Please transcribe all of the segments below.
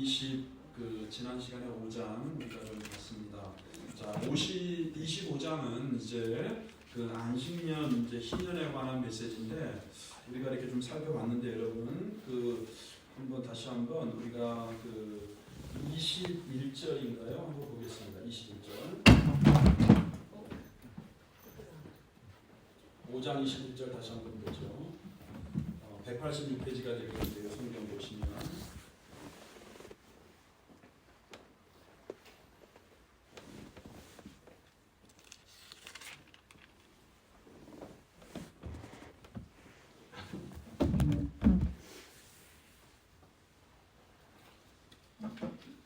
지난 시간에 5장 우리가 좀 봤습니다. 자, 25장은 이제 그 안식년 이제 희년에 관한 메시지인데 우리가 이렇게 좀 살펴봤는데 여러분 한번 다시 한번 우리가 21절인가요? 한번 보겠습니다. 21절. 5장 21절 다시 한번 보죠. 186페이지가 되겠는데요. 성경 보시면.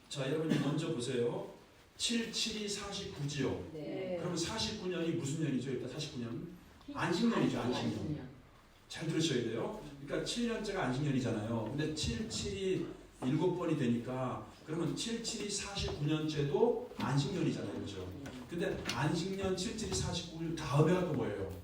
자, 여러분 먼저 보세요. 77이 49지요. 네. 그러면 49년이 무슨 년이죠? 일단 49년. 안식년이죠. 안식년. 잘 들으셔야 돼요. 그러니까 7년째가 안식년이잖아요. 근데 77이 7번이 되니까 그러면 77이 49년째도 안식년이잖아요. 그렇죠? 근데 안식년 77이 49년 다음에가 또 뭐예요?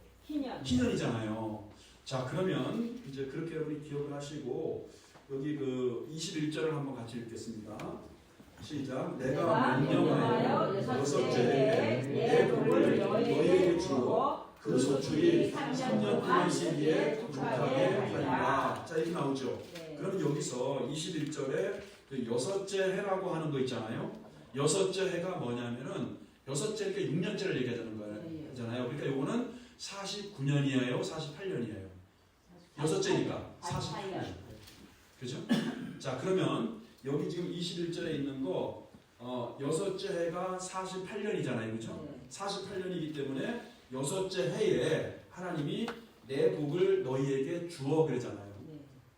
희년이잖아요. 자, 그러면 이제 그렇게 여러분이 기억을 하시고 여기 21절을 한번 같이 읽겠습니다. 시작. 내가 명령하여 여섯째에 내 복을 너희에게 주어 그 소출이 3년 동안 시기에 족하게 하리라. 자, 이렇게 나오죠. 그럼 여기서 21절에 그 여섯째 해라고 하는 거 있잖아요. 여섯째 해가 뭐냐면은 여섯째 그러니까 6년째를 얘기하자는 거잖아요. 그러니까 요거는 49년이에요, 48년이에요. 여섯째니까 48년. 그죠? 자, 그러면 여기 지금 21절에 있는 거 여섯째 해가 48년이잖아요. 그죠? 48년이기 때문에 여섯째 해에 하나님이 내 복을 너희에게 주어 그러잖아요.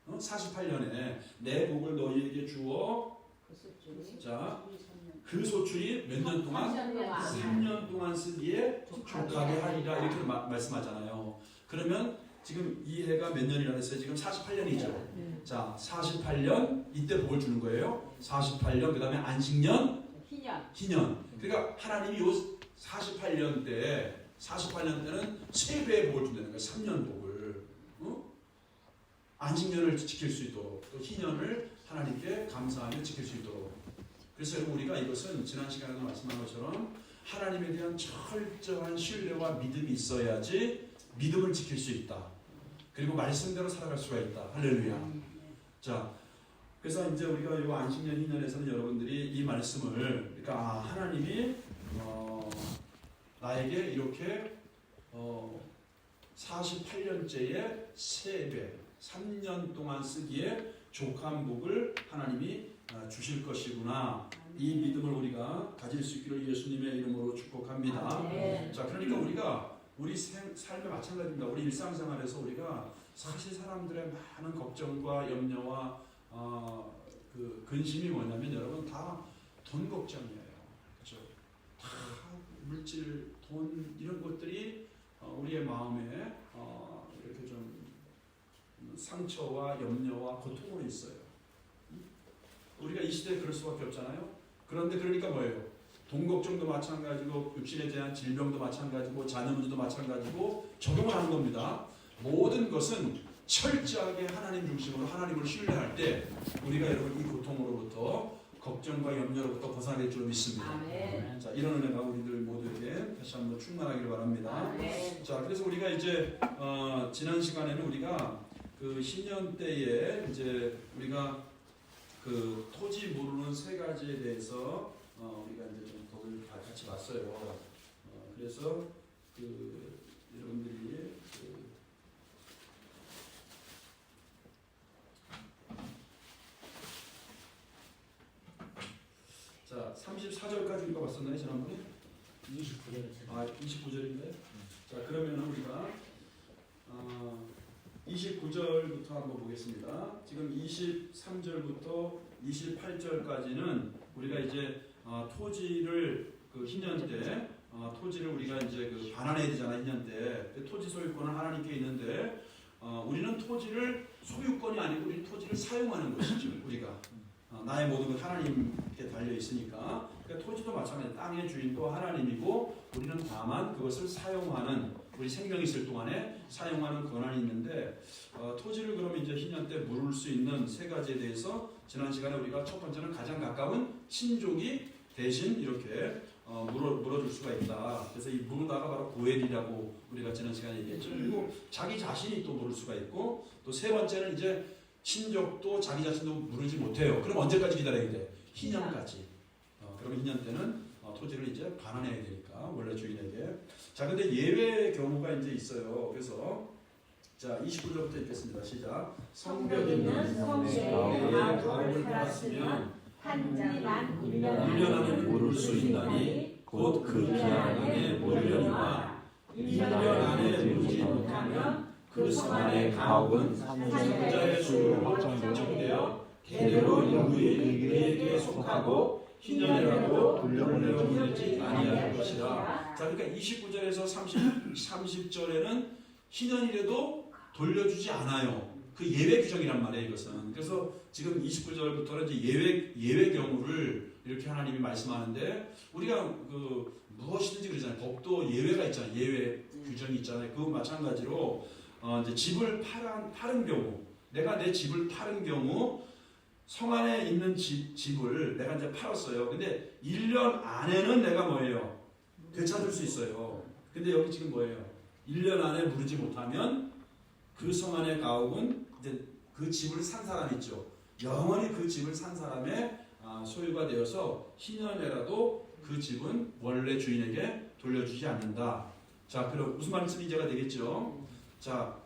48년에 내 복을 너희에게 주어. 자, 그 소출이 몇 년 동안? 3년 동안 쓰기에 족하게 하리라 이렇게 말씀하잖아요. 그러면 지금 이 해가 몇 년이라 했어요? 지금 48년이죠. 자, 48년 이때 복을 주는 거예요. 48년 그 다음에 안식년, 희년. 그러니까 하나님이 요 48년 때는 3배의 복을 준다는 거예요. 3년 복을. 안식년을 지킬 수 있도록 또 희년을 하나님께 감사하며 지킬 수 있도록. 그래서 여러분 우리가 이것은 지난 시간에도 말씀한 것처럼 하나님에 대한 철저한 신뢰와 믿음이 있어야지 믿음을 지킬 수 있다. 그리고 말씀대로 살아갈 수가 있다. 할렐루야. 자, 그래서 이제 우리가 이 안식년 희년에서는 여러분들이 이 말씀을 그러니까 하나님이 나에게 이렇게 48년째의 3배 3년 동안 쓰기에 족한 복을 하나님이 주실 것이구나. 이 믿음을 우리가 가질 수 있기를 예수님의 이름으로 축복합니다. 자, 그러니까 우리가 우리 삶에 마찬가지입니다. 우리 일상생활에서 우리가 사실 사람들의 많은 걱정과 염려와 그 근심이 뭐냐면 여러분 다 돈 걱정이에요. 그렇죠? 다 물질, 돈 이런 것들이 우리의 마음에 이렇게 좀 상처와 염려와 고통으로 있어요. 우리가 이 시대에 그럴 수밖에 없잖아요. 그런데 그러니까 뭐예요? 돈 걱정도 마찬가지고 육신에 대한 질병도 마찬가지고 자녀 문제도 마찬가지고 적용을 하는 겁니다. 모든 것은 철저하게 하나님 중심으로 하나님을 신뢰할 때 우리가 여러분 이 고통으로부터 걱정과 염려로부터 벗어나게 될 줄 믿습니다. 아멘. 자, 이런 은혜가 우리들 모두에게 다시 한번 충만하기를 바랍니다. 아멘. 자, 그래서 우리가 이제 지난 시간에는 우리가 그 신년 때에 이제 우리가 그 토지 모르는 3가지에 대해서 우리가 이제 좀 법을 같이 봤어요. 그래서 여러분들이 자 34절까지 읽어봤었나요 지난번에? 29절. 29절인데. 자, 그러면 우리가 29절부터 한번 보겠습니다. 지금 23절부터 28절까지는 우리가 이제 토지를 희년 때 토지를 우리가 이제 반환해야 되잖아. 희년 때 토지 소유권은 하나님께 있는데 우리는 토지를 소유권이 아니고 우리 토지를 사용하는 것이죠. 우리가 나의 모든 것 하나님께 달려 있으니까. 그러니까 토지도 마찬가지. 땅의 주인도 하나님이고 우리는 다만 그것을 사용하는 우리 생명이 있을 동안에 사용하는 권한이 있는데 토지를 그러면 이제 희년 때 물을 수 있는 3가지에 대해서 지난 시간에 우리가 첫 번째는 가장 가까운 친족이 대신 이렇게 물어줄 수가 있다. 그래서 이 물으다가 바로 고엘이라고 우리가 지난 시간에 얘기했죠. 그리고 자기 자신이 또 물을 수가 있고, 또 세 번째는 이제 친족도 자기 자신도 물으지 못해요. 그럼 언제까지 기다려야 돼? 희년까지. 그러면 희년 때는 토지를 이제 반환해야 되니까 원래 주인에게. 자, 근데 예외의 경우가 이제 있어요. 그래서 자 29절부터 읽겠습니다. 시작. 성벽 있는 성읍에 가옥을 팔았으면 한 집만 1년 안에 물을 수 있나니 곧 그 기한 안에 물려니와 1년 안에 물지 못하면 그 성 안의 가옥은 소유자의 소유로 확정되어 대대로 인구에 그에게 속하고 희년이라도 돌려보내지 아니할 것이라. 자, 그러니까 29절에서 30절에는 희년이라도 돌려주지 않아요. 그 예외 규정이란 말이에요, 이것은. 그래서 지금 29절부터는 이제 예외 경우를 이렇게 하나님이 말씀하는데, 우리가 그 무엇이든지 그러잖아요. 법도 예외가 있잖아요. 예외 규정이 있잖아요. 그거 마찬가지로 이제 집을 파는 경우, 내가 내 집을 파는 경우, 성 안에 있는 집을 내가 이제 팔았어요. 근데 1년 안에는 내가 뭐예요? 되찾을 수 있어요. 근데 여기 지금 뭐예요? 1년 안에 물지 못하면 그 성 안의 가옥은 이제 그 집을 산 사람 있죠. 영원히 그 집을 산 사람의 소유가 되어서 희년에라도 그 집은 원래 주인에게 돌려주지 않는다. 자, 그럼 무슨 말씀인지 이해가 되겠죠? 자,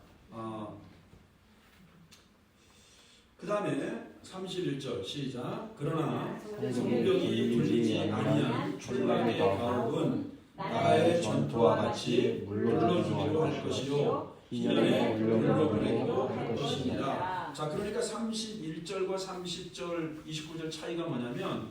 그 다음에 31절 시작. 그러나 성벽이 돌리지 아니한 촌락의 가옥은 나의 전투와 같이 물러주기로 할 것이요 희년에 물러보내기도 할 것입니다. 자, 그러니까 31절과 30절, 29절 차이가 뭐냐면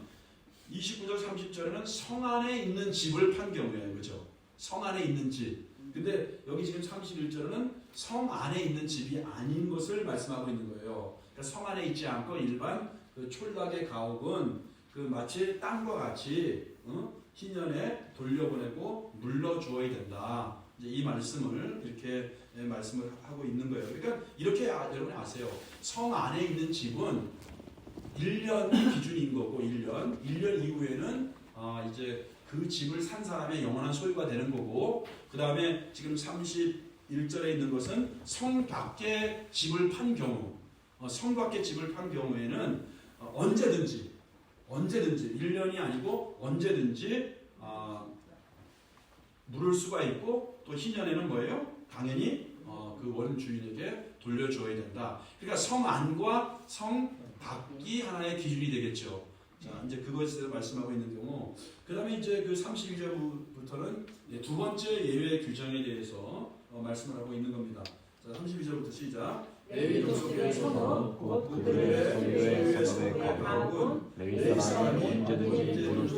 29절, 30절에는 성 안에 있는 집을 판 경우예요. 그죠? 성 안에 있는 집. 근데 여기 지금 31절은 성 안에 있는 집이 아닌 것을 말씀하고 있는 거예요. 그러니까 성 안에 있지 않고 일반 그 촌락의 가옥은 그 마치 땅과 같이 희년에 돌려보내고 물러주어야 된다. 이제 이 말씀을 이렇게 말씀을 하고 있는 거예요. 그러니까 이렇게 여러분이 아세요. 성 안에 있는 집은 1년이 기준인 거고 1년 이후에는 이제 그 집을 산 사람의 영원한 소유가 되는 거고, 그 다음에 지금 31절에 있는 것은 성 밖에 집을 판 경우, 성 밖에 집을 판 경우에는 언제든지 1년이 아니고 언제든지 물을 수가 있고, 또 희년에는 뭐예요? 당연히 그 원주인에게 돌려줘야 된다. 그러니까 성 안과 성 밖이 하나의 기준이 되겠죠. 자, 이제 그것에 대해서 말씀하고 있는 경우, 그 다음에 이제 그 32절부터는 두 번째 예외 규정에 대해서 말씀을 하고 있는 겁니다. 자, 32절부터 시작. 레위 족속에서도 곧 그들의 소유의 성읍의 가옥은 레위 사람이 언제든지 물을 수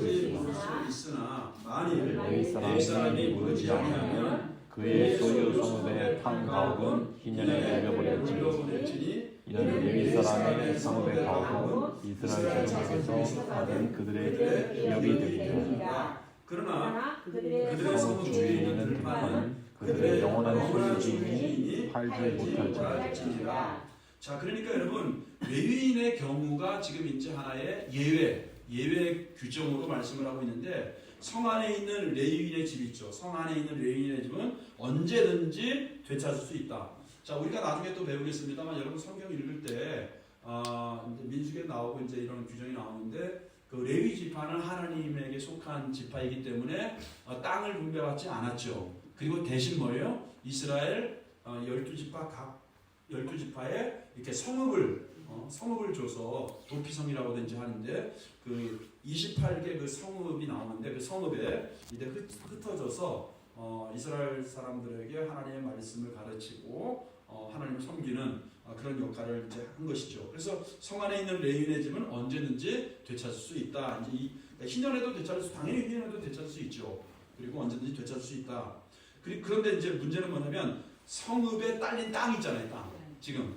있으나 만일 레위 사람이 물지 아니하면 그의 소유 성읍의 판 가옥은 희년에 돌려보낼지니 이는 레위 사람의 성읍의 가옥은 이스라엘 족속에서 받은 그들의 기업이 되리라. 그러나 그들의 성읍 주인은 들판은 그들의 영원한 소유주인이 팔지 못할지니라. 자, 그러니까 여러분, 레위인의 경우가 지금 이제 하나의 예외 규정으로 말씀을 하고 있는데, 성 안에 있는 레위인의 집 있죠. 성 안에 있는 레위인의 집은 언제든지 되찾을 수 있다. 자, 우리가 나중에 또 배우겠습니다만, 여러분 성경 읽을 때 이제 민수기에 나오고 이제 이런 규정이 나오는데, 그 레위 지파는 하나님에게 속한 지파이기 때문에 땅을 분배받지 않았죠. 그리고 대신 뭐예요? 이스라엘 12지파 각 12지파에 이렇게 성읍을 줘서 도피성이라고 든지 하는데, 그 28개 그 성읍이 나오는데, 그 성읍에 이제 흩어져서 이스라엘 사람들에게 하나님의 말씀을 가르치고 하나님을 섬기는 그런 역할을 이제 한 것이죠. 그래서 성 안에 있는 레위인의 집은 언제든지 되찾을 수 있다. 이제 희년에도 당연히 희년에도 되찾을 수 있죠. 그리고 언제든지 되찾을 수 있다. 그런데 이제 문제는 뭐냐면 성읍에 딸린 땅 있잖아요. 땅. 지금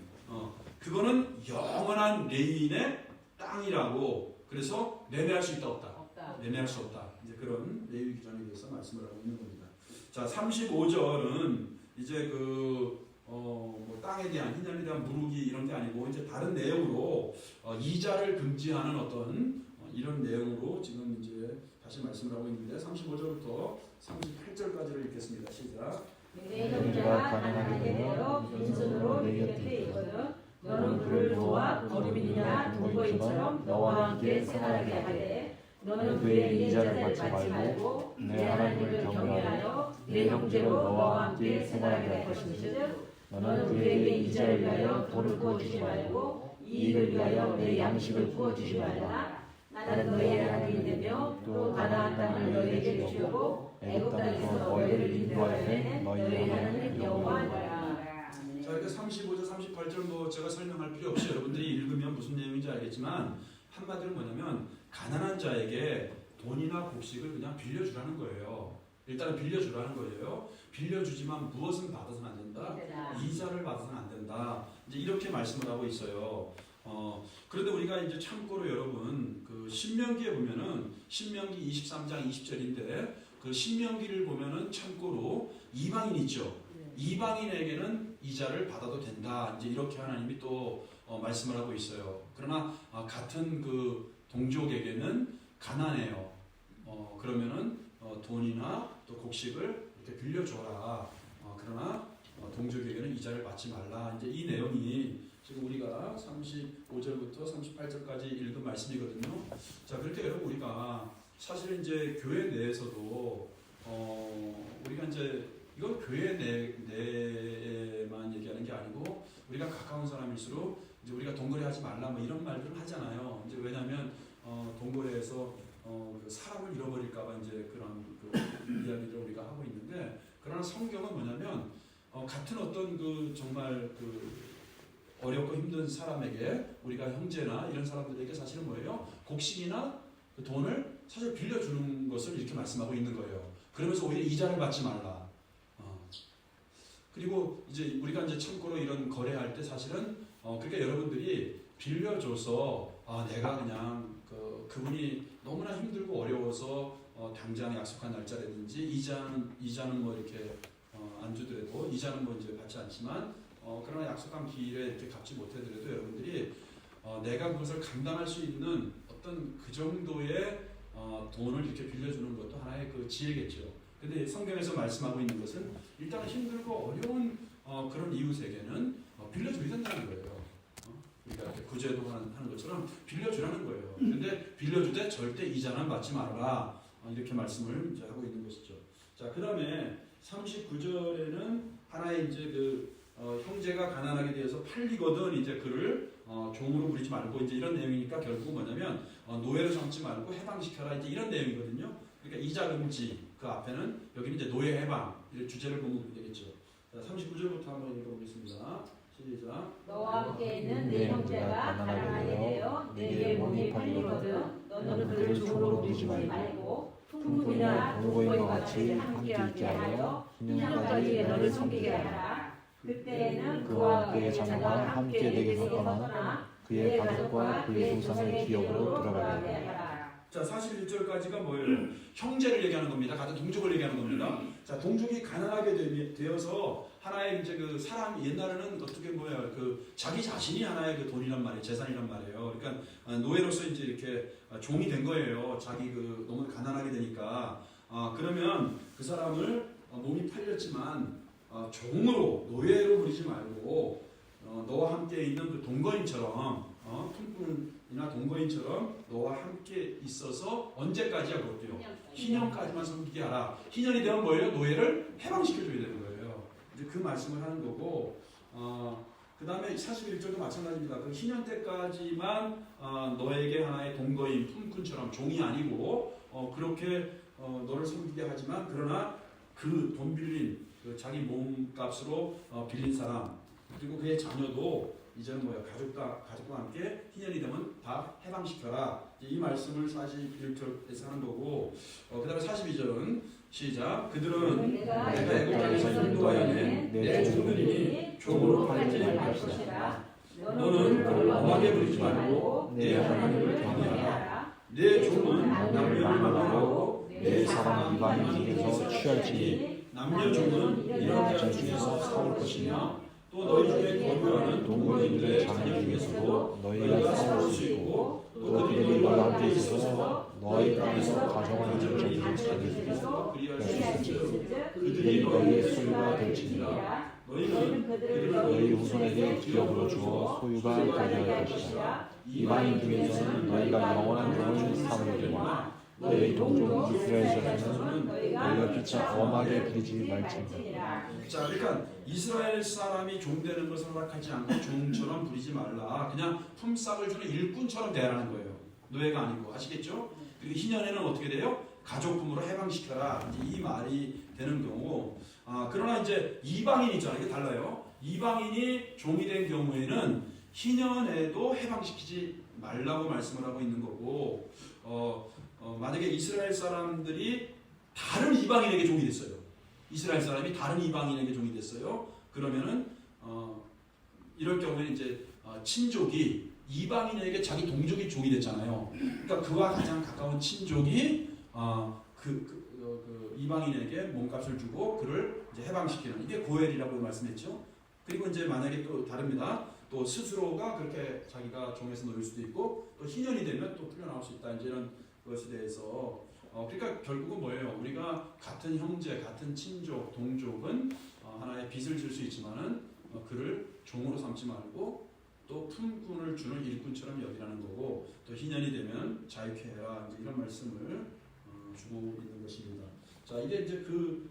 그거는 영원한 레위인의 땅이라고. 그래서 매매할 수 있다 없다. 매매할 수 없다. 이제 그런 레위 규정에 대해서 말씀을 하고 있는 겁니다. 자, 35절은 이제 그 뭐 땅에 대한 희년에 대한 무르기 이런 게 아니고 이제 다른 내용으로 이자를 금지하는 어떤 이런 내용으로 지금 이제 다시 말씀을 하고 있는데 35절부터 38절까지를 읽겠습니다. 시작. 내 형제가 가난하게 되어 빈손으로 내 곁에 있거든 너는 그를 도와 거류민이나 동거인처럼 너와 함께 생활하게 하되 너는 그의 이자를 받지 말고 내 하나님을 경외하여 내 형제로 너와 함께 생활하게 할 것인즉 너는 그에게 이자를 위하여 돈을 구워주지 말고 이익을 위하여 내 양식을 구워주지 말라. 나는 너희의 하나님이 되며 또 가나안 땅을 너희에게 주고 애굽 땅에서 너희를 인도하여 낸 너희의 하나님 여호와니라. 자, 이렇게 35절, 38절 뭐 제가 설명할 필요 없이 여러분들이 읽으면 무슨 내용인지 알겠지만 한마디로 뭐냐면 가난한 자에게 돈이나 곡식을 그냥 빌려주라는 거예요. 일단은 빌려주라는 거예요. 빌려주지만 무엇은 받아서는 안 된다. 이자를 받아서는 안 된다. 이제 이렇게 말씀을 하고 있어요. 그런데 우리가 이제 참고로 여러분 그 신명기에 보면은 신명기 23장 20절인데 그 신명기를 보면은 참고로 이방인 있죠. 이방인에게는 이자를 받아도 된다. 이제 이렇게 하나님이 또 말씀을 하고 있어요. 그러나 같은 그 동족에게는 가난해요. 그러면은 돈이나 또 곡식을 이렇게 빌려줘라. 그러나 동족에게는 이자를 받지 말라. 이제 이 내용이 지금 우리가 35절부터 38절까지 읽은 말씀이거든요. 자, 그렇게 여러분 우리가 사실 이제 교회 내에서도 우리가 이제 이건 교회 내에만 얘기하는 게 아니고 우리가 가까운 사람일수록 이제 우리가 동거래하지 말라 뭐 이런 말들을 하잖아요. 이제 왜냐하면 동거래에서 그 사람을 잃어버릴까봐 이제 그런 그 이야기를 우리가 하고 있는데 그러나 성경은 뭐냐면 같은 어떤 그 정말 그 어렵고 힘든 사람에게 우리가 형제나 이런 사람들에게 사실은 뭐예요? 곡식이나 그 돈을 사실 빌려주는 것을 이렇게 말씀하고 있는 거예요. 그러면서 오히려 이자를 받지 말라. 그리고 이제 우리가 이제 참고로 이런 거래할 때 사실은 그러니까 여러분들이 빌려줘서 내가 그냥 그분이 너무나 힘들고 어려워서 당장 약속한 날짜라든지 이자는 뭐 이렇게 안 주더라도 이자는 뭐 이제 받지 않지만 그러나 약속한 기일에 이렇게 갚지 못하더라도 여러분들이 내가 그것을 감당할 수 있는 어떤 그 정도의 돈을 이렇게 빌려주는 것도 하나의 그 지혜겠죠. 근데 성경에서 말씀하고 있는 것은 일단은 힘들고 어려운 그런 이웃에게는 빌려줘야 된다는 거예요. 우리가 이렇게 구제도 하는 것처럼 빌려주라는 거예요. 근데 빌려주되 절대 이자는 받지 말아라. 이렇게 말씀을 이제 하고 있는 것이죠. 자, 그 다음에 39절에는 하나의 이제 그 형제가 가난하게 되어서 팔리거든 이제 그를 종으로 부리지 말고 이제 이런 내용이니까 결국 뭐냐면 노예로 삼지 말고 해방시켜라 이제 이런 내용이거든요. 그러니까 이자 금지 그 앞에는 여기는 이제 노예 해방 이런 주제를 보면 되겠죠. 자, 39절부터 한번 읽어보겠습니다. 시작. 너와 함께 있는 내 형제가 가난하게 되어 내게 몸이 팔리거든 너는 그를 종으로 부리지 말고 풍문이나 동거인과 같이 함께하게 하여 희년까지 너를 섬기게 하라. 그때에는 그와 그의 자녀가 함께 내게서 떠나 그의 가족과 그의 조상의 기업으로 돌아가게 하라. 자, 41절까지가 뭐예요? 형제를 얘기하는 겁니다. 같은 동족을 얘기하는 겁니다. 자, 동족이 가난하게 되어서 하나의 이제 그 사람 옛날에는 어떻게 뭐야 그 자기 자신이 하나의 그 돈이란 말이에요, 재산이란 말이에요. 그러니까 노예로서 이제 이렇게 종이 된 거예요. 자기 그 너무 가난하게 되니까 그러면 그 사람을 몸이 팔렸지만 종으로 노예로 부리지 말고 너와 함께 있는 그 동거인처럼 품꾼이나 동거인처럼 너와 함께 있어서 언제까지야 그것도요? 희년까지만 섬기게 하라. 희년이 되면 뭐예요? 노예를 해방시켜줘야 되는 거예요. 이제 그 말씀을 하는 거고 그 다음에 41절도 마찬가지입니다. 그 희년 때까지만 너에게 하나의 동거인 품꾼처럼 종이 아니고 그렇게 너를 섬기게 하지만 그러나 그 돈 빌린 그 자기 몸값으로 빌린 사람 그리고 그의 자녀도 이제는 뭐야 가족과 함께 희년이 되면 다 해방시켜라. 이 말씀을 41절에서 하는 거고 그 다음에 42절은 시작. 그들은 내가 애굽 땅에서 인도하여 낸 내 종들이니 종으로 팔리지 말 것이라. 너는 그를 엄하게 부리지 말고 내 하나님을 경외하라. 내 종은 남녀를 만나고 내 사람 이방인에게서 취할지니 남녀 종은 이런 자 중에서 싸울 것이며 또 너희 중에 거류하는 동거인들의 자녀 중에서도 너희가 싸울 수 있고 또 그들이 너와 함께 있어서 너희 땅에서 가정을 이룰 자들을 살릴 수 있어 그리할 수 있을즉 그들이 너희의 소유가 될지니라. 너희는 그들을 너희 후손에게 기업으로 주어 소유가 되게 할 것이라. 이방인 중에서는 너희가 영원한 종을 삼으려거나 너희 동족 이스라엘 자손은 너희가 피차 엄하게 부리지 말지니라. 자, 그러니까 이스라엘 사람이 종되는 것을 허락하지 않고 종처럼 부리지 말라. 그냥 품삯을 주는 일꾼처럼 대하라는 거예요. 노예가 아니고. 아시겠죠? 그리고 희년에는 어떻게 돼요? 가족품으로 해방시켜라. 이제 이 말이 되는 경우. 그러나 이제 이방인 있잖아요. 이게 달라요. 이방인이 종이 된 경우에는 희년에도 해방시키지 말라고 말씀을 하고 있는 거고, 만약에 이스라엘 사람들이 다른 이방인에게 종이 됐어요. 이스라엘 사람이 다른 이방인에게 종이 됐어요. 그러면은 이럴 경우에는 이제 친족이 이방인에게 자기 동족이 종이 됐잖아요. 그러니까 그와 가장 가까운 친족이 그 이방인에게 몸값을 주고 그를 이제 해방시키는 이게 고엘이라고 말씀했죠. 그리고 이제 만약에 또 다릅니다. 또 스스로가 그렇게 자기가 종에서 놓일 수도 있고 또 희년이 되면 또 풀려나올 수 있다. 이제 이런 것에 대해서 그러니까 결국은 뭐예요? 우리가 같은 형제, 같은 친족, 동족은 하나의 빚을 질 수 있지만은 그를 종으로 삼지 말고 또 품꾼을 주는 일꾼처럼 여기라는 거고 또 희년이 되면 자유케 해라. 이제 이런 말씀을 주고 있는 것입니다. 자, 이게 이제 그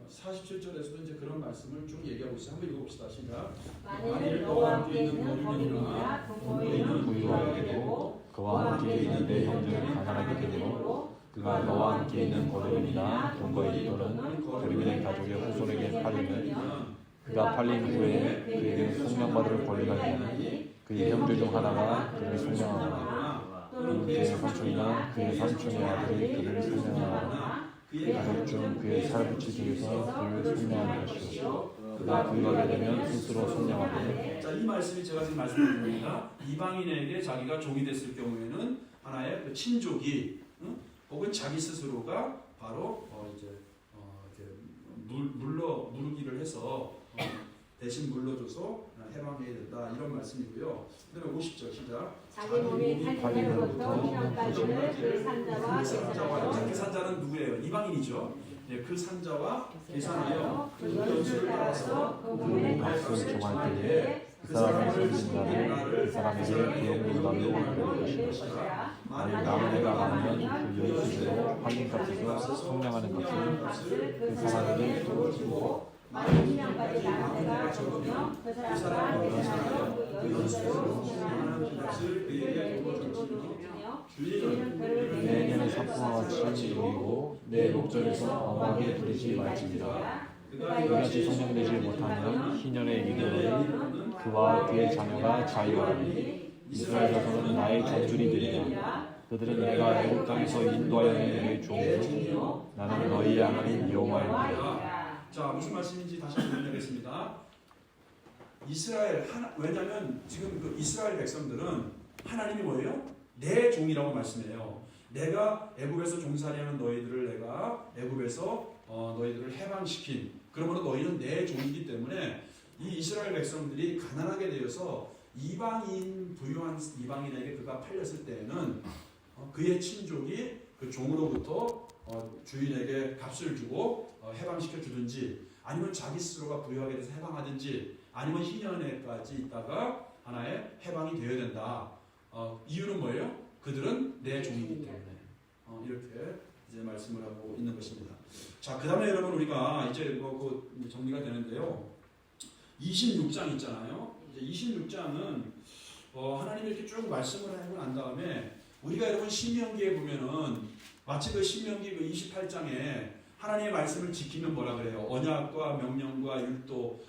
47절에서도 이제 그런 말씀을 쭉 얘기하고 있어요. 한번 읽어봅시다. 시작. 만일 너와 함께 있는 거류민이나 동거인은 부유하게 되고 그와 함께 있는 내 형제는 가난하게 되므로 그가 너와 함께 있는 거류민이나 동거인 또는 거류민의 가족의 후손에게 팔리면 그가 팔린 후에 그에게 속량받을 권리가 있나니 그의 형제 중 하나가 그를 속량하거나 또는 그의 삼촌이나 그의 삼촌의 아들이 그를 속량하거나 그의 가족 중 그의 살부치 중에서 그를 속량하는 것이요 그가 부유하게 되면 스스로 속량하되. 자, 이 말씀이 제가 지금 말씀드린 겁니다. 이방인에게 자기가 종이 됐을 경우에는 하나의 그 친족이 혹은 자기 스스로가 바로 이렇게 물기를 해서 대신 물러줘서 해방해야 된다 이런 말씀이고요. 그다음에 50절 시작. 자기 몸이 팔리면부터 희년까지를 그 산자와 그 산자는 누구예요? 이방인이죠. 네, 그 산자와 계산하여 그 연수를 따라서 그 몸의 값을 정할 때에 그 사람의 살진 자를 그 사람에게 부용문답을 받을 것이다. 만일 남은 해가 많으면 그 연수대로 팔린 값에서 속량하는 것을 그 사람에게 또 주고 만일 희년까지 남은 해가 적으면 그 사람과 계산하여 그 연수대로 속량하는 값을 그에게 주고 주리며 내년의 사포와 같이 여기고 내 목전에서 엄하게 부리지 말지니라. 이같이 성령되지 못하면 희년에 이르러는 그와 그의 자녀가 자유하리니 이스라엘 자손은 나의 전줄이 되리라. 그들은 내가 애굽 땅에서 인도하여 내게 종이요 나는 너희의 하나님 여호와이니라. 자, 무슨 말씀인지 다시 한번 설명하겠습니다. 왜냐하면 지금 그 이스라엘 백성들은 하나님이 뭐예요? 내 종이라고 말씀해요. 내가 애굽에서 종살이하는 너희들을 내가 애굽에서 너희들을 해방시킨. 그러므로 너희는 내 종이기 때문에 이 이스라엘 백성들이 가난하게 되어서 부유한 이방인에게 그가 팔렸을 때에는 그의 친족이 그 종으로부터 주인에게 값을 주고 해방시켜 주든지 아니면 자기 스스로가 부유하게 돼서 해방하든지 아니면 희년에까지 있다가 하나의 해방이 되어야 된다. 이유는 뭐예요? 그들은 내 종이기 때문에 이렇게 이제 말씀을 하고 있는 것입니다. 자, 그 다음에 여러분 우리가 이제 정리가 되는데요. 26장 있잖아요. 이제 26장은 하나님이 이렇게 쭉 말씀을 하고 난 다음에 우리가 여러분 신명기에 보면은 마치 그 신명기 그 28장에 하나님의 말씀을 지키면 뭐라 그래요? 언약과 명령과 율도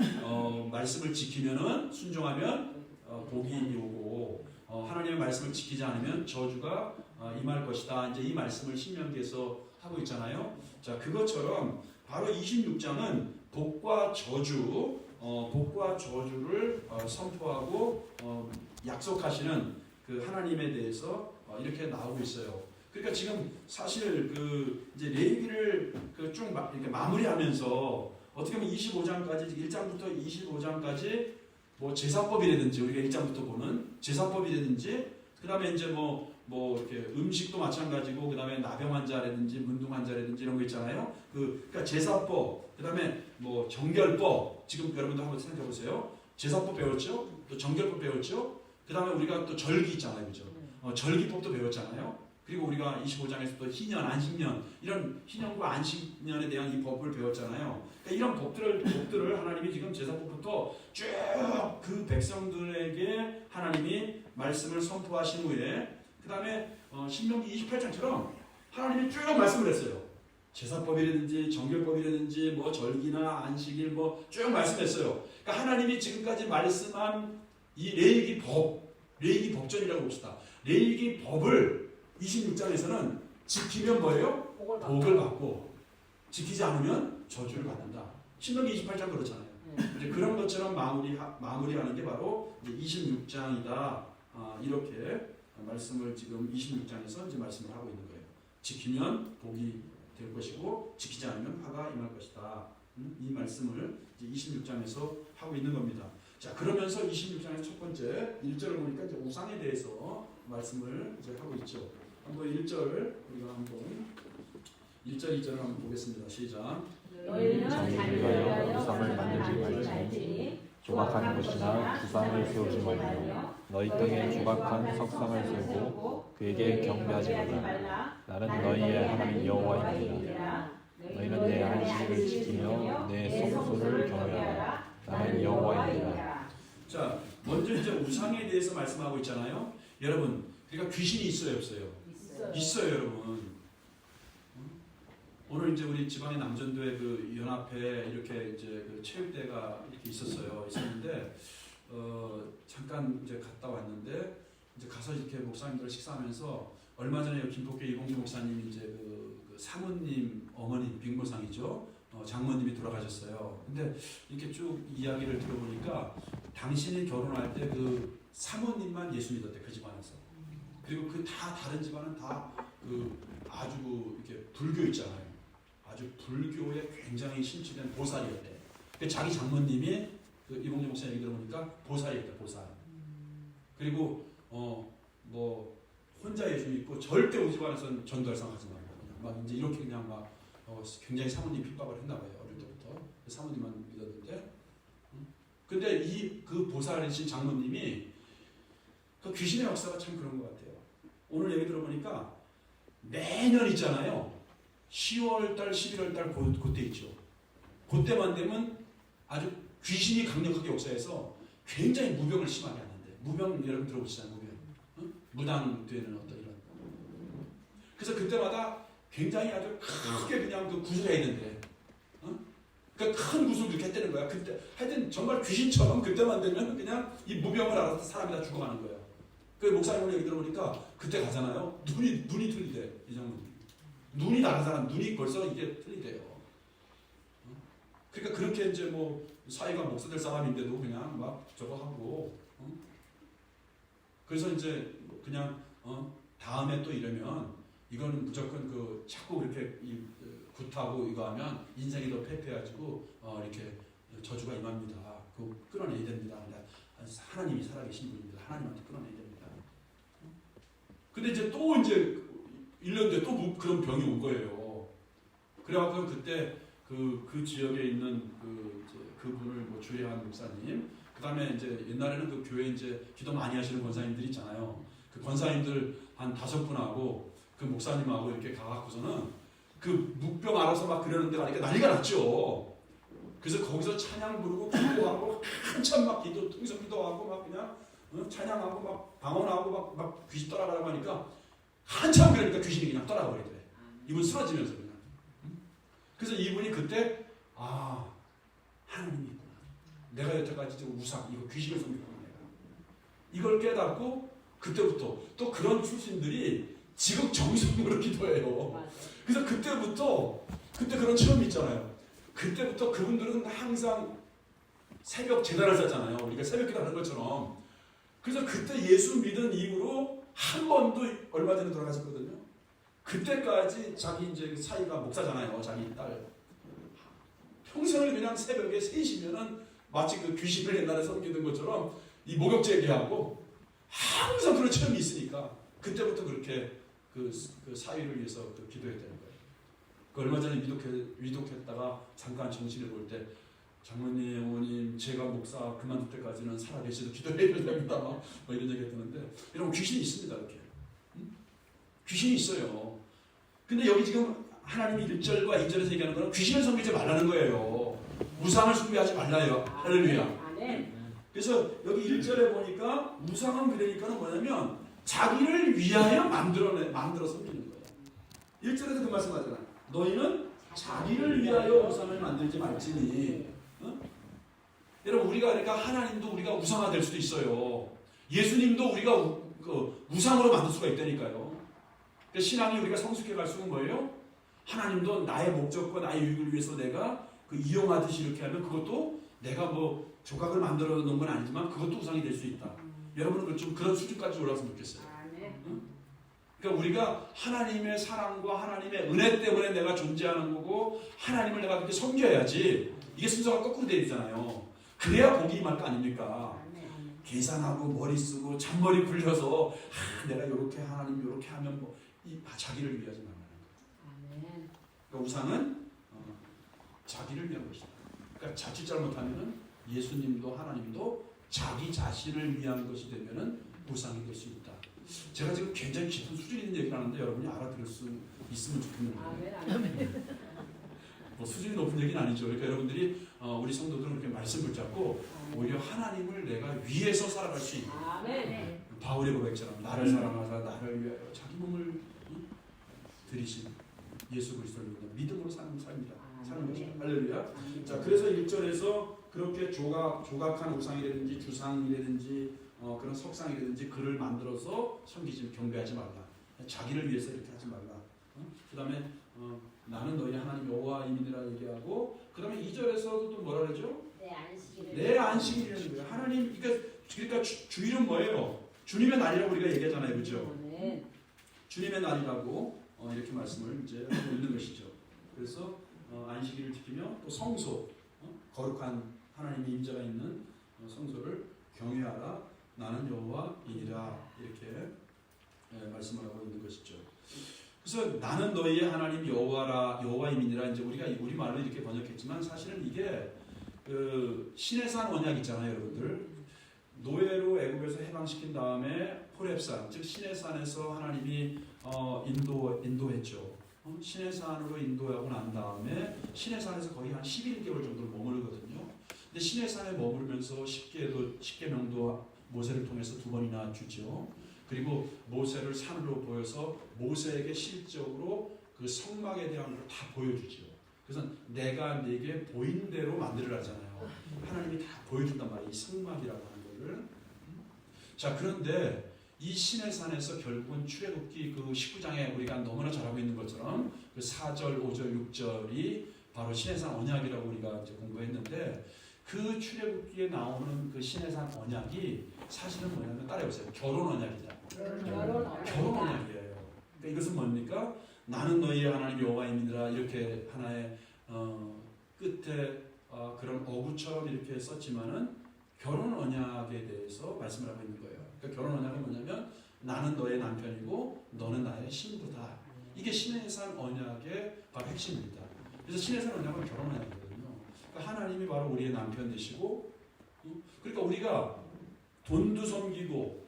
말씀을 지키면은 순종하면 복이 오고 하나님의 말씀을 지키지 않으면 저주가 임할 것이다. 이제 이 말씀을 신명기에서 하고 있잖아요. 자, 그것처럼 바로 26장은 복과 저주를 선포하고 약속하시는 그 하나님에 대해서 이렇게 나오고 있어요. 그러니까 지금 사실 그 이제 레위기를 쭉 이렇게 마무리하면서 어떻게 보면 25장까지 1장부터 25장까지 뭐 제사법이라든지 우리가 1장부터 보는 제사법이라든지 그다음에 이제 뭐 이렇게 음식도 마찬가지고 그다음에 나병 환자라든지 문둥 환자라든지 이런 거 있잖아요. 그러니까 제사법, 그다음에 뭐 정결법 지금 여러분들 한번 생각해 보세요. 제사법 배웠죠? 또 정결법 배웠죠? 그다음에 우리가 또 절기 있잖아요, 그죠? 절기법도 배웠잖아요. 그리고 우리가 25장에서 또 희년, 안식년 이런 희년과 안식년에 대한 이 법을 배웠잖아요. 그러니까 이런 법들을 하나님이 지금 제사법부터 쭉 그 백성들에게 하나님이 말씀을 선포하신 후에 그 다음에 신명기 28장처럼 하나님이 쭉 말씀을 했어요. 제사법이라든지 정결법이라든지 뭐 절기나 안식일 뭐 쭉 말씀했어요. 그러니까 하나님이 지금까지 말씀한 이 레위기 법전이라고 봅시다. 레위기 법을 26장에서는 지키면 뭐예요? 복을 받고 지키지 않으면 저주를 받는다. 신명기 28장 그렇잖아요. 이제 그런 것처럼 마무리하는 게 바로 이제 26장이다. 이렇게 말씀을 지금 26장에서 이제 말씀을 하고 있는 거예요. 지키면 복이 될 것이고 지키지 않으면 화가 임할 것이다. 이 말씀을 이제 26장에서 하고 있는 겁니다. 자, 그러면서 26장의 첫 번째 1절을 보니까 이제 우상에 대해서 말씀을 이제 하고 있죠. 한번 1절 우리가 한번 1절 2절을 한번 보겠습니다. 시작. 너희는 자기를 위하여 우상을 만들지 말지니 조각하는 것이나 구상을 세우지 말며 너희 땅에 조각한 석상을 세우고 그에게 경배하지 말라. 나는 너희의 하나님 여호와이니라. 너희는 내 안식일을 지키며 내 성소를 경외하라. 나는 여호와이니라. 자, 먼저 이제 우상에 대해서 말씀하고 있잖아요. 여러분, 그러니까 귀신이 있어요, 없어요? 있어요, 여러분. 오늘 이제 우리 지방의 남전도에 그 연합회 이렇게 이제 그 체육대가 이렇게 있었는데 잠깐 이제 갔다 왔는데 이제 가서 이렇게 목사님들 식사하면서 얼마 전에 김포교회 이봉주 목사님 이제 그 사모님 어머니 빅모상이죠. 장모님이 돌아가셨어요. 근데 이렇게 쭉 이야기를 들어보니까 당신이 결혼할 때 그 사모님만 예수 믿었대, 그 집안에서. 그리고 그 다 다른 집안은 다 그 아주 이렇게 불교 있잖아요. 아주 불교에 굉장히 신취된 보살이었대. 그 자기 장모님이 그 이봉주 목사님 얘기 들어보니까 보살이었대, 보살. 그리고 뭐 혼자 예수 믿고 절대 우리 집안에서는 전도할 생각하지 말고 그냥 막 이제 이렇게 그냥 막 굉장히 사모님 핍박을 했나 봐요, 어릴 때부터. 사모님만 믿었는데. 근데 그 보살이신 장모님이 그 귀신의 역사가 참 그런 것 같아요. 오늘 얘기 들어보니까 매년 있잖아요. 10월달, 11월달 그때 있죠. 그때만 되면 아주 귀신이 강력하게 역사해서 굉장히 무병을 심하게 하는데, 무병 여러분 들어보시잖아요. 무병, 무당되는 어떤 이런. 그래서 그때마다 굉장히 아주 크게 그냥 그 구슬해야 된대. 그러니까 큰 구슬 그렇게 했다는 거야. 그때 하여튼 정말 귀신처럼 그때만 되면 그냥 이 무병을 알아서 사람이 다 죽어가는 거예요. 그 목사님 오늘 얘기 들어보니까 그때 가잖아요. 눈이 틀리대, 이 장모님. 눈이 다른 사람, 눈이 벌써 이게 틀리대요. 그러니까 그렇게 이제 뭐 사이가 목사 될 사람인데도 그냥 막 저거 하고, 그래서 이제 그냥 다음에 또 이러면 이거는 무조건 그 자꾸 이렇게 굿하고 이거 하면 인생이 더 패패해가지고 이렇게 저주가 임합니다. 그거 끊어내야 됩니다. 하나님이 살아계신 분입니다. 하나님한테 끊어내야 됩니다. 근데 이제 또 이제 1년 뒤에 또 그런 병이 온 거예요. 그래갖고 그때 그 지역에 있는 그분을 뭐 주례한 목사님, 그 다음에 이제 옛날에는 그 교회 이제 기도 많이 하시는 권사님들 있잖아요. 그 권사님들 한 5분하고 그 목사님하고 이렇게 가갖고서는 그 묵병 알아서 막 그러는데 가니까 난리가 났죠. 그래서 거기서 찬양 부르고 기도하고 한참 막 통성 기도하고 막 그냥 찬양하고 막 방언하고 막 귀신 떠나가라고 하니까 한참 그러니까 귀신이 그냥 떠나가 버리더래. 이분 쓰러지면서 그냥. 그래서 이분이 그때 하나님이 있구나. 내가 여태까지 우상 이거 귀신을 섬겼구나 내가. 이걸 깨닫고 그때부터 또 그런 출신들이 지극정성으로 기도해요. 그래서 그때 그런 체험이 있잖아요. 그때부터 그분들은 항상 새벽 제단을 쌌잖아요. 우리가 새벽 기도하는 것처럼. 그래서 그때 예수 믿은 이후로 한 번도 얼마 전에 돌아가셨거든요. 그때까지 자기 이제 사이가 목사잖아요. 자기 딸 평생을 그냥 새벽에 3시면은 마치 그 귀신을 옛날에 섬기는 것처럼 이 목욕제기하고 항상 그런 체험이 있으니까 그때부터 그렇게 그 사위를 위해서 기도했다는 거예요. 그 얼마 전에 위독했다가 잠깐 정신을 볼 때 장로님, 어머님, 제가 목사 그만둘 때까지는 살아계셔도 기도해야 됩니다. 뭐 이런 얘기 했는데 여러분 귀신이 있습니다. 이렇게 귀신이 있어요. 근데 여기 지금 하나님이 1절과 2절에서 얘기하는 거는 귀신을 섬기지 말라는 거예요. 우상을 숭배하지 말라요. 할렐루야. 그래서 여기 1절에 보니까 우상은 그러니까는 뭐냐면 자기를 위하여 만들어 섬기는 거예요. 1절에서 그 말씀 하잖아. 너희는 자기를 위하여 우상을 만들지 말지니. 여러분 우리가 그러니까 하나님도 우리가 우상화될 수도 있어요. 예수님도 우리가 우상으로 만들 수가 있다니까요. 그러니까 신앙이 우리가 성숙해 갈수록 뭐예요? 하나님도 나의 목적과 나의 유익을 위해서 내가 이용하듯이 이렇게 하면 그것도 내가 뭐 조각을 만들어 놓은 건 아니지만 그것도 우상이 될 수 있다. 여러분은 좀 그런 수준까지 올라갔으면 좋겠어요. 그러니까 우리가 하나님의 사랑과 하나님의 은혜 때문에 내가 존재하는 거고 하나님을 내가 그렇게 섬겨야지. 이게 순서가 거꾸로 되어 있잖아요. 그래야 복이 임할 거 아닙니까? 계산하고 머리 쓰고 잔머리 굴려서 내가 이렇게 하나님 이렇게 하면 뭐 자기를 위하지 말라는 거예요. 그러니까 우상은 자기를 위한 것이다. 그러니까 자칫 잘못하면은 예수님도 하나님도 자기 자신을 위한 것이 되면은 우상이 될 수 있다. 제가 지금 굉장히 깊은 수준 있는 얘기를 하는데 여러분이 알아들을 수 있으면 좋겠는데 뭐 수준이 높은 얘기는 아니죠. 그러니까 여러분들이 우리 성도들은 그렇게 말씀 붙잡고 오히려 하나님을 내가 위해서 살아갈 수 있는 바울의 고백처럼 나를 사랑하사 나를 위하여 자기 몸을 들이신 예수 그리스도를 믿음으로 사는 삶이다. 사는 것이다. 할렐루야. 자, 그래서 1절에서 그렇게 조각한 우상이라든지 주상이라든지 그런 석상이라든지 그를 만들어서 섬기지 경배하지 말라. 자기를 위해서 이렇게 하지 말라. 그 다음에 나는 너희 하나님 여호와임이니라 얘기하고 그 다음에 2절에서도 또 뭐라 그러죠? 내 안식일이라는 거예요. 하나님 그러니까 주일은 뭐예요? 주님의 날이라고 우리가 얘기하잖아요. 그렇죠? 주님의 날이라고 이렇게 말씀을 이제 하고 있는 것이죠. 그래서 안식일을 지키며 또 성소 거룩한 하나님의 임재가 있는 성소를 경외하라. 나는 여호와이니라 이렇게 말씀을 하고 있는 것이죠. 그래서 나는 너희의 하나님 여호와임이니라 이제 우리가 우리 말로 이렇게 번역했지만 사실은 이게 그 시내산 언약 있잖아요, 여러분들. 노예로 애굽에서 해방시킨 다음에 호렙산 즉 시내산에서 하나님이 인도했죠. 시내산으로 인도하고 난 다음에 시내산에서 거의 한 11개월 정도 머물거든요. 근데 시내산에 머물면서 십계명도 모세를 통해서 2번이나 주죠. 그리고 모세를 산으로 보여서 모세에게 실적으로 그 성막에 대한 걸 다 보여주죠. 그래서 내가 네게 보인 대로 만들으라잖아요. 하나님이 다 보여준단 말이에요. 이 성막이라고 하는 거를. 자, 그런데 이 시내산에서 결국은 출애굽기 그 19장에 우리가 너무나 잘 알고 있는 것처럼 그 4절, 5절, 6절이 바로 시내산 언약이라고 우리가 이제 공부했는데 그 출애굽기에 나오는 그 시내산 언약이 사실은 뭐냐면 따라해보세요. 결혼 언약이다. 결혼 언약이에요. 그러니까 이것은 뭡니까? 나는 너희의 하나님 여호와임이니라 이렇게 하나의 끝에 그런 어구처럼 이렇게 썼지만은 결혼 언약에 대해서 말씀을 하고 있는 거예요. 그러니까 결혼 언약은 뭐냐면 나는 너의 남편이고 너는 나의 신부다. 이게 시내산 언약의 바로 핵심입니다. 그래서 시내산 언약은 결혼 언약이거든요. 그러니까 하나님이 바로 우리의 남편 되시고 그러니까 우리가 돈도 섬기고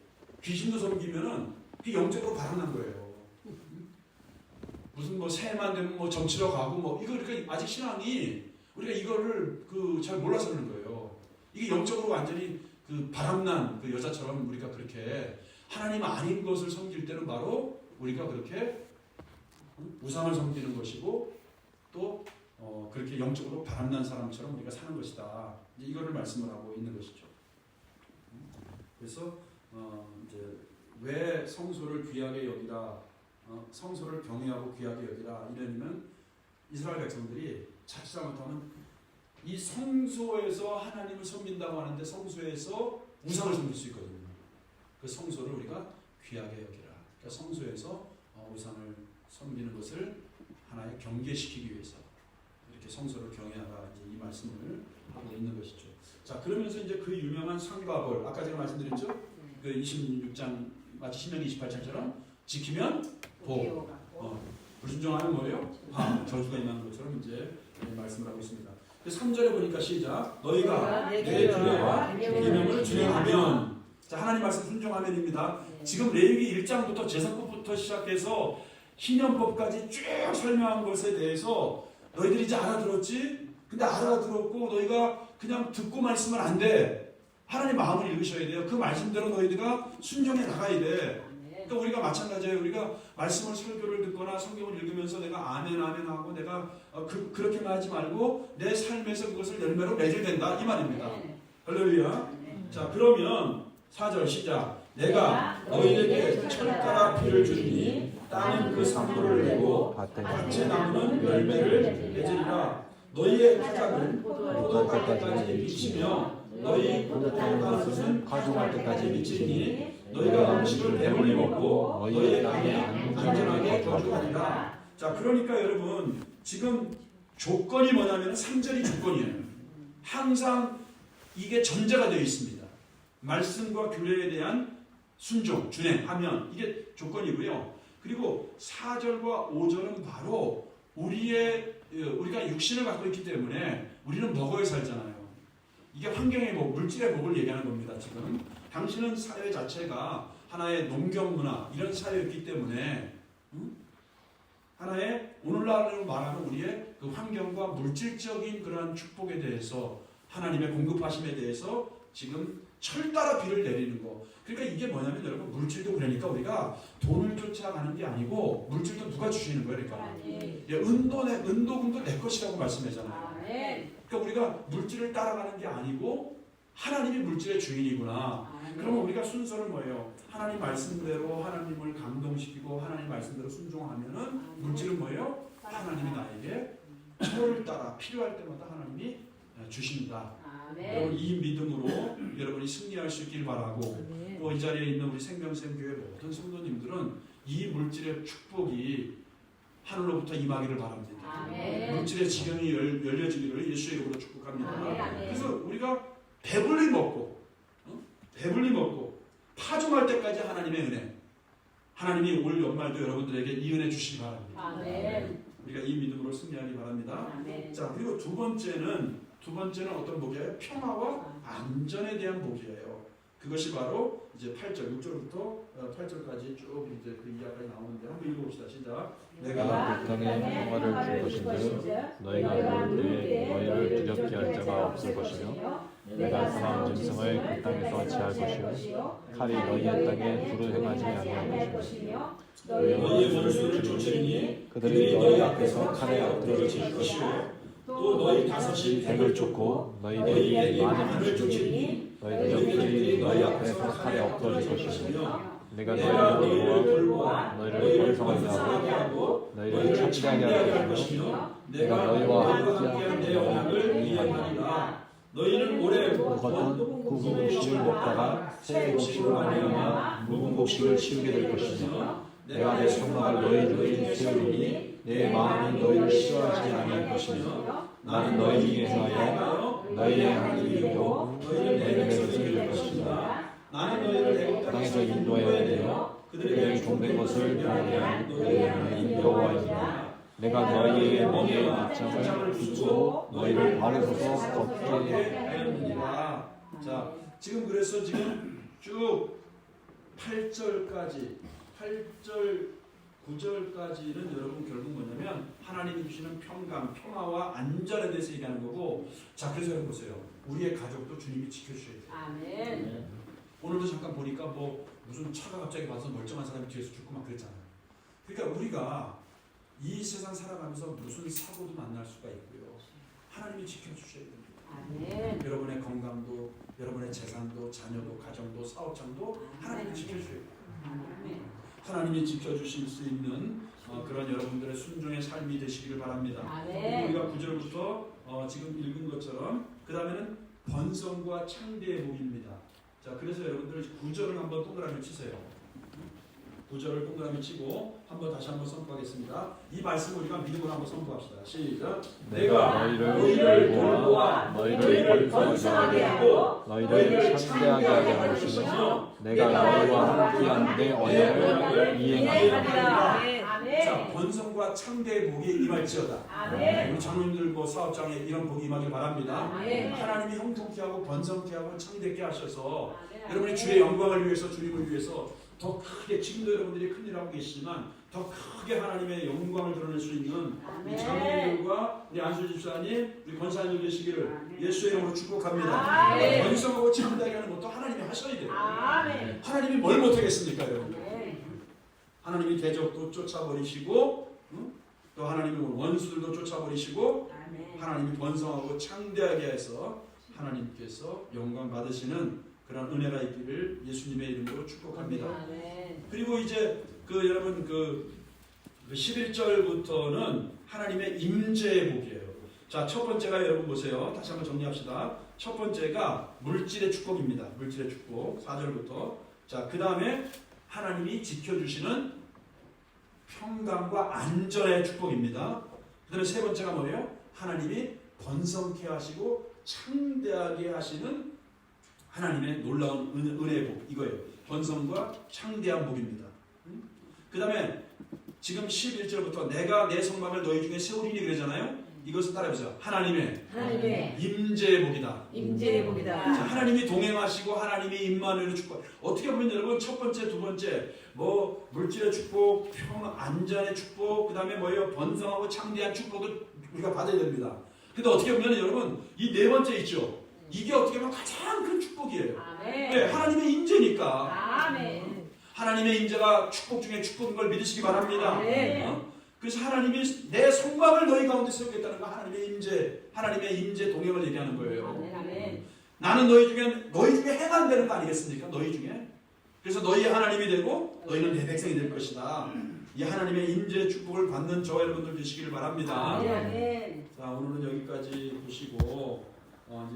귀신도 섬기면은 그게 영적으로 바람난 거예요. 무슨 뭐 새해만 되면 뭐 점치러 가고 뭐 이거 그러니까 아직 신앙이 우리가 이거를 잘 몰라서 그러는 거예요. 이게 영적으로 완전히 그 바람난 그 여자처럼 우리가 그렇게 하나님 아닌 것을 섬길 때는 바로 우리가 그렇게 우상을 섬기는 것이고 또 그렇게 영적으로 바람난 사람처럼 우리가 사는 것이다. 이거를 말씀을 하고 있는 것이죠. 그래서 이제 왜 성소를 귀하게 여기라, 성소를 경외하고 귀하게 여기라 이러면 이스라엘 백성들이 자칫 잘못하면 이 성소에서 하나님을 섬긴다고 하는데 성소에서 우상을 섬길 수 있거든요. 그 성소를 우리가 귀하게 여기라. 그러니까 성소에서 우상을 섬기는 것을 하나의 경계시키기 위해서 이렇게 성서를 경외하라 이제 이 말씀을 하고 있는 것이죠. 자 그러면서 이제 그 유명한 상과 벌 아까 제가 말씀드렸죠. 그 26장 마치 신명기 28장처럼 지키면 복, 불순종하면 뭐예요? 저주가 임하는 것처럼 이제 말씀을 하고 있습니다. 3절에 보니까 시작. 너희가 내 규례와 계명을 준행하면 자 하나님 말씀 순종하면입니다. 지금 레위기 1장부터 제사법부터 시작해서 희년법까지 쭉 설명한 것에 대해서 너희들이 이제 알아들었지? 근데 알아들었고 너희가 그냥 듣고만 있으면 안 돼. 하나님 마음을 읽으셔야 돼요. 그 말씀대로 너희들가 순종해 나가야 돼. 그러니까 우리가 마찬가지예요. 우리가 말씀을 설교를 듣거나 성경을 읽으면서 내가 아멘 하고 내가 그렇게만 하지 말고 내 삶에서 그것을 열매로 맺어야 된다 이 말입니다. 할렐루야. 자 그러면 4절 시작. 내가 너희에게 철가라 비를 주니 땅은 그 산물을 내고 밭의 나무는 열매를 맺으리라. 너희의 가작은 포도할 때까지 미치며 너희 포도타는 것은 가중할 때까지 미치니 너희가 음식을 배불리 먹고 너희의 땅에 안전하게 거주하리라. 자 그러니까 여러분 지금 조건이 뭐냐면 3절이 조건이에요. 항상 이게 전제가 되어 있습니다. 말씀과 규례에 대한 순종, 준행하면 이게 조건이고요. 그리고 4절과 5절은 바로 우리가 육신을 갖고 있기 때문에 우리는 먹어야 살잖아요. 이게 환경의 복, 물질의 복을 얘기하는 겁니다. 지금 당신은 사회 자체가 하나의 농경 문화 이런 사회였기 때문에 하나의 오늘날로 말하는 우리의 그 환경과 물질적인 그러한 축복에 대해서 하나님의 공급하심에 대해서 지금 철 따라 비를 내리는 거. 그러니까 이게 뭐냐면 여러분 물질도 그러니까 우리가 돈을 쫓아가는 게 아니고 물질도 누가 주시는 거예요. 그러니까 은도금도 내 것이라고 말씀하잖아요. 그러니까 우리가 물질을 따라가는 게 아니고 하나님이 물질의 주인이구나. 그러면 우리가 순서를 뭐예요? 하나님 말씀대로 하나님을 감동시키고 하나님 말씀대로 순종하면은 물질은 뭐예요? 하나님이 나에게 철을 따라 필요할 때마다 하나님이 주신다. 여러분 이 믿음으로 여러분이 승리할 수 있길 바라고 또 이 자리에 있는 우리 생명샘교회 모든 성도님들은 이 물질의 축복이 하늘로부터 임하기를 바랍니다. 물질의 지경이 열려지기를 예수의 이름으로 축복합니다. 그래서 우리가 배불리 먹고 파종할 때까지 하나님의 은혜 하나님이 올 연말도 여러분들에게 이 은혜 주시기 바랍니다. 우리가 이 믿음으로 승리하기 바랍니다. 자 그리고 두 번째는 어떤 복이에요? 평화와 안전에 대한 복이에요. 그것이 바로 이제 8절, 6절부터 8절까지 쭉 이제 그 이야기가 나오는데 한번 읽어봅시다. 시작. 내가 그 땅에 평화를 줄 것인데 너희가 누울 때 너희를 두렵게 할 자가 없을 것이며 내가 사나운 짐승을 그 땅에서 제할 것이요 칼이 너희의 땅에 두루 행하지 아니할 것이며 너희의 원수를 쫓으리니 그들이 너희 앞에서 칼에 엎드러질 것이요 또 너희 다섯이 백을 쫓고 너희들이 많은 힘을 쫓으리니 너희들 적들이 너희 앞에서 칼에 엎드러질 것이며 내가 너희를 돌보아 너희를 번성하게 하고 너희를 찬양하게 할 것이며 내가 너희와 함께한 내 언약을 이행하리라. 너희는 오래 묵었던 굵은 곡식을 먹다가 새 곡식으로 말미암아 묵은 곡식을 치우게 될 것이며 내가 내 성막을 너희 중에 세우리니 내 마음이 너희를 싫어하지 아니할 것이며 나는 너희 중에 행하여 너희의 하나님이고 너희의 백성이 될 것이다. 나는 너희를 땅에서 인도하여 내어 그들의 종된 것을 보내야 너희의 하나님 여호와이니라. 내가 너희의 머리에 밑장을 붙이고 너희를 발에서서 걷게 하였느니라. 자, 지금 그래서 지금 쭉 8절, 9절까지는 여러분 결국 뭐냐면 하나님이 주시는 평화와 안전에 대해서 얘기하는 거고 자, 그래서 여러분 보세요. 우리의 가족도 주님이 지켜주셔야 돼요. 아멘. 오늘도 잠깐 보니까 뭐 무슨 차가 갑자기 와서 멀쩡한 사람이 뒤에서 죽고 막 그랬잖아요. 그러니까 우리가 이 세상 살아가면서 무슨 사고도 만날 수가 있고요. 하나님이 지켜주셔야 됩니다. 아멘. 여러분의 건강도, 여러분의 재산도, 자녀도, 가정도, 사업장도 하나님이 지켜주셔야 돼요. 아멘. 하나님이 지켜주실 수 있는 그런 여러분들의 순종의 삶이 되시기를 바랍니다. 아멘. 우리가 9절부터 지금 읽은 것처럼 그 다음에는 번성과 창대의 복입니다. 자, 그래서 여러분들 9절을 한번 동그라미 치세요. 구절을 동그라미 치고 다시 한번 선포하겠습니다. 이 말씀 우리가 믿음으로 한번 선포합시다. 시작. 내가 너희를 돌보아 너희를 번성하게 하고 너희를 창대하게 하게 하시며 내가 너희와 함께한 내 언약을 이행하리라. 자, 번성과 창대의 복이 임할지어다. 우리 장로님들 뭐 사업장에 이런 복이 임하길 바랍니다. 하나님이 형통케 하고 번성케 하고 창대케 하셔서 여러분이 주의 영광을 위해서 주님을 위해서 더 크게 지금도 여러분들이 큰일 하고 계시지만 더 크게 하나님의 영광을 드러낼 수 있는 우리 장로님들과 우리 안수 집사님 우리 권사님 되시기를 예수의 이름으로 축복합니다. 번성하고 창대하게 하는 것도 하나님이 하셔야 돼요. 하나님이 뭘 못하겠습니까 여러분? 하나님이 대적도 쫓아버리시고 또 하나님이 원수들도 쫓아버리시고 하나님이 번성하고 창대하게 해서 하나님께서 영광 받으시는 그런 은혜가 있기를 예수님의 이름으로 축복합니다. 그리고 이제 여러분 11절부터는 하나님의 임재의 복이에요. 자, 첫 번째가 여러분 보세요. 다시 한번 정리합시다. 첫 번째가 물질의 축복입니다. 물질의 축복 4절부터. 자, 그 다음에 하나님이 지켜주시는 평강과 안전의 축복입니다. 그 다음에 세 번째가 뭐예요? 하나님이 번성케 하시고 창대하게 하시는 하나님의 놀라운 은혜의 복 이거예요. 번성과 창대한 복입니다. 그 다음에 지금 11절부터 내가 내 성막을 너희 중에 세우리니 그러잖아요. 이것을 따라해보세요. 하나님의 임재의 복이다. 임재의 복이다. 자, 하나님이 동행하시고 하나님이 임마누엘의 축복. 어떻게 보면 여러분 첫 번째, 두 번째 뭐 물질의 축복, 안전의 축복, 그 다음에 뭐예요? 번성하고 창대한 축복도 우리가 받아야 됩니다. 근데 어떻게 보면 여러분 이 네 번째 있죠. 이게 어떻게 보면 가장 큰 축복이에요. 네, 하나님의 임재니까. 하나님의 임재가 축복 중에 축복인 걸 믿으시기 바랍니다. 그래서 하나님이 내 성막을 너희 가운데 세우겠다는 거 하나님의 임재 동행을 얘기하는 거예요. 나는 너희 중에 행한되는 거 아니겠습니까? 너희 중에. 그래서 너희 하나님이 되고 너희는 내 백성이 될 것이다. 이 하나님의 임재 축복을 받는 저와 여러분들 되시기를 바랍니다. 자, 오늘은 여기까지 보시고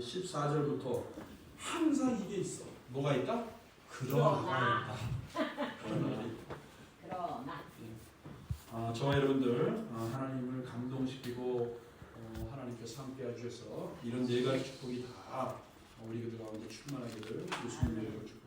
이제 14절부터 항상 이게 있어. 뭐가 있다? 그러나. 저와 여러분들 하나님을 감동시키고 하나님께서 함께 해주셔서 이런 네 가지 축복이 다 우리 그들 가운데 충만하기를 예수님의 이름으로 축복합니다.